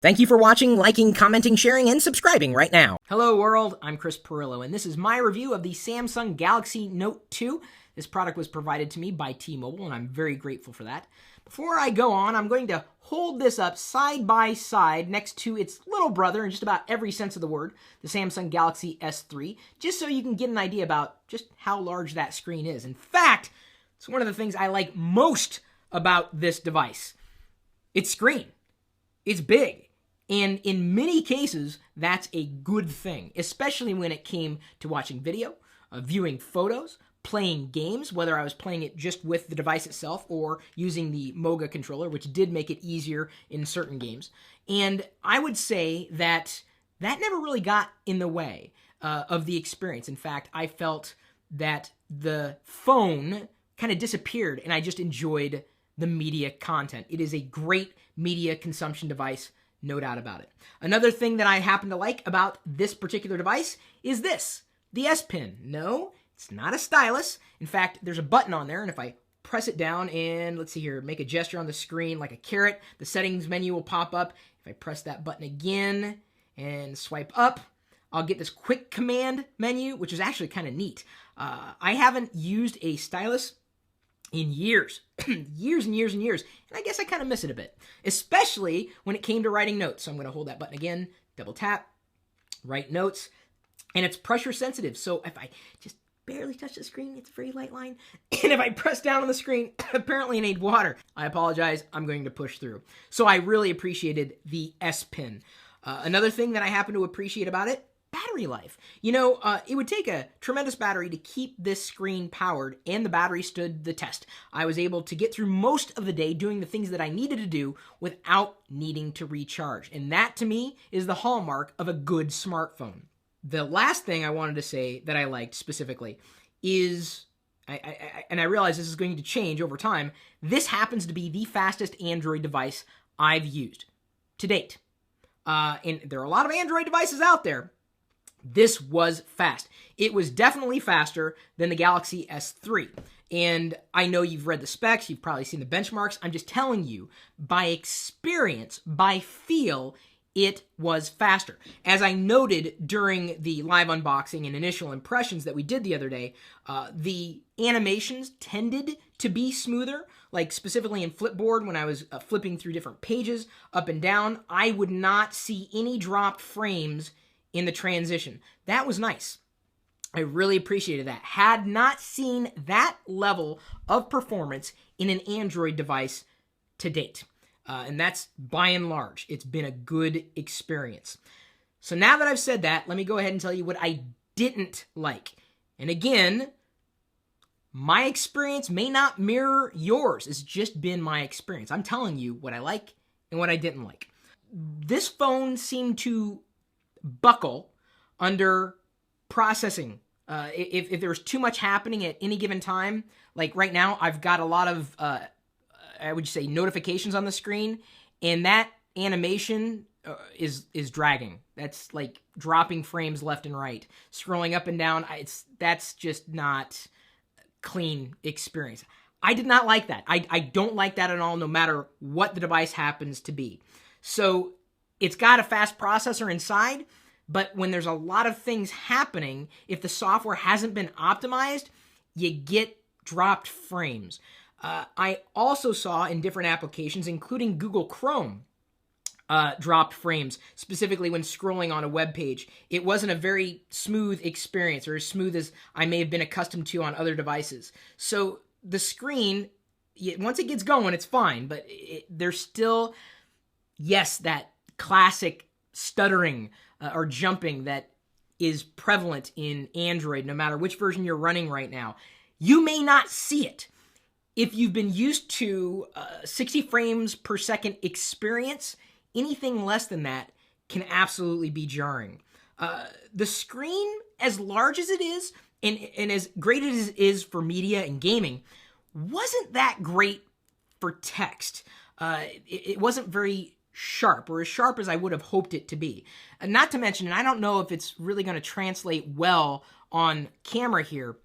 Thank you for watching, liking, commenting, sharing, and subscribing right now. Hello world, I'm Chris Pirillo, and this is my review of the Samsung Galaxy Note 2. This product was provided to me by T-Mobile, and I'm very grateful for that. Before I go on, I'm going to hold this up side by side next to its little brother in just about every sense of the word, the Samsung Galaxy S3, just so you can get an idea about just how large that screen is. In fact, it's one of the things I like most about this device. Its screen. It's big. And in many cases, that's a good thing, especially when it came to watching video, viewing photos, playing games, whether I was playing it just with the device itself or using the Moga controller, which did make it easier in certain games. And I would say that that never really got in the way of the experience. In fact, I felt that the phone kind of disappeared and I just enjoyed the media content. It is a great media consumption device. No doubt about it. Another thing that I happen to like about this particular device is this, the S Pen. No, it's not a stylus. In fact, there's a button on there, and if I press it down and, let's see here, make a gesture on the screen like a carrot, the settings menu will pop up. If I press that button again and swipe up, I'll get this quick command menu, which is actually kind of neat. I haven't used a stylus in years, years and years and years, and I guess I kind of miss it a bit, especially when it came to writing notes. So I'm going to hold that button again, double tap, write notes, and it's pressure sensitive. So if I just barely touch the screen, it's a very light line, and if I press down on the screen, apparently I need water. I apologize, I'm going to push through. So I really appreciated the S Pen. Another thing that I happen to appreciate about it, battery life. You know, it would take a tremendous battery to keep this screen powered, and the battery stood the test. I was able to get through most of the day doing the things that I needed to do without needing to recharge. And that, to me, is the hallmark of a good smartphone. The last thing I wanted to say that I liked specifically is, and I realize this is going to change over time, this happens to be the fastest Android device I've used to date. And there are a lot of Android devices out there. This was fast. It was definitely faster than the Galaxy S3. And I know you've read the specs, you've probably seen the benchmarks. I'm just telling you, by experience, by feel, it was faster. As I noted during the live unboxing and initial impressions that we did the other day, the animations tended to be smoother, like specifically in Flipboard when I was flipping through different pages up and down. I would not see any dropped frames in the transition. That was nice. I really appreciated that. Had not seen that level of performance in an Android device to date. And that's by and large. It's been a good experience. So now that I've said that, let me go ahead and tell you what I didn't like. And again, my experience may not mirror yours. It's just been my experience. I'm telling you what I like and what I didn't like. This phone seemed to buckle under processing. If there was too much happening at any given time, like right now, I've got a lot of, I would say, notifications on the screen, and that animation is dragging. That's like dropping frames left and right, scrolling up and down. That's just not clean experience. I did not like that. I don't like that at all, no matter what the device happens to be. So it's got a fast processor inside, but when there's a lot of things happening, if the software hasn't been optimized, you get dropped frames. I also saw in different applications, including Google Chrome, dropped frames, specifically when scrolling on a web page. It wasn't a very smooth experience, or as smooth as I may have been accustomed to on other devices. So the screen, once it gets going, it's fine, but there's still, yes, that classic stuttering or jumping that is prevalent in Android, no matter which version you're running right now. You may not see it. If you've been used to 60 frames per second experience, anything less than that can absolutely be jarring. The screen, as large as it is, and as great as it is for media and gaming, wasn't that great for text. It wasn't very sharp, or as sharp as I would have hoped it to be. Not to mention, and I don't know if it's really going to translate well on camera here,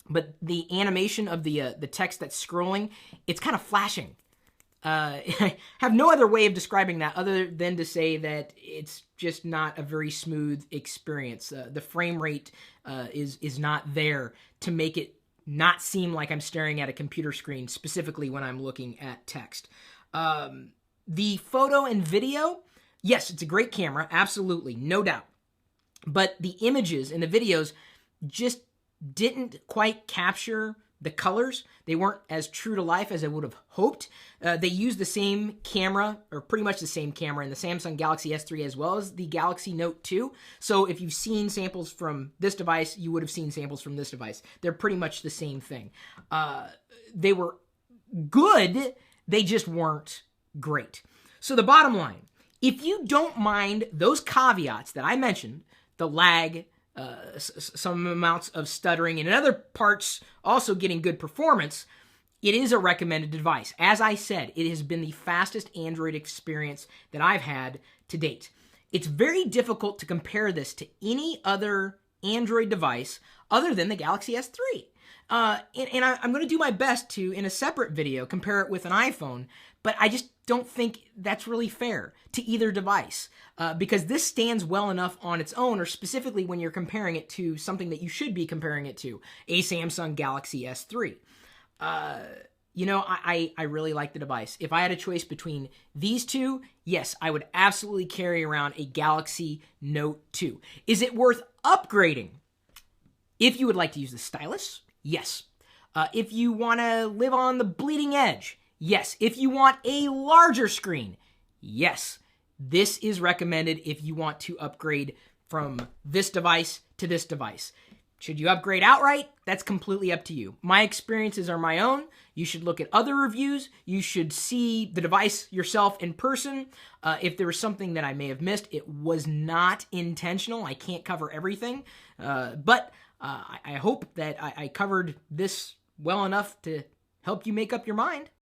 but the animation of the text that's scrolling, it's kind of flashing. I have no other way of describing that other than to say that it's just not a very smooth experience. The frame rate is not there to make it not seem like I'm staring at a computer screen, specifically when I'm looking at text. The photo and video, yes, it's a great camera, absolutely, no doubt. But the images and the videos just didn't quite capture the colors. They weren't as true to life as I would have hoped. They used the same camera, or pretty much the same camera, in the Samsung Galaxy S3 as well as the Galaxy Note 2. So if you've seen samples from this device, you would have seen samples from this device. They're pretty much the same thing. They were good, they just weren't great. So the bottom line, if you don't mind those caveats that I mentioned, the lag, some amounts of stuttering, and in other parts also getting good performance, it is a recommended device. As I said, it has been the fastest Android experience that I've had to date. It's very difficult to compare this to any other Android device other than the Galaxy S3. And I'm going to do my best to, in a separate video, compare it with an iPhone, but I just don't think that's really fair to either device because this stands well enough on its own, or specifically when you're comparing it to something that you should be comparing it to, a Samsung Galaxy S3. I really like the device. If I had a choice between these two, yes, I would absolutely carry around a Galaxy Note 2. Is it worth upgrading? If you would like to use the stylus, yes. If you want to live on the bleeding edge, yes. If you want a larger screen, yes. This is recommended if you want to upgrade from this device to this device. Should you upgrade outright? That's completely up to you. My experiences are my own. You should look at other reviews. You should see the device yourself in person. If there was something that I may have missed, it was not intentional. I can't cover everything. But I hope that I covered this well enough to help you make up your mind.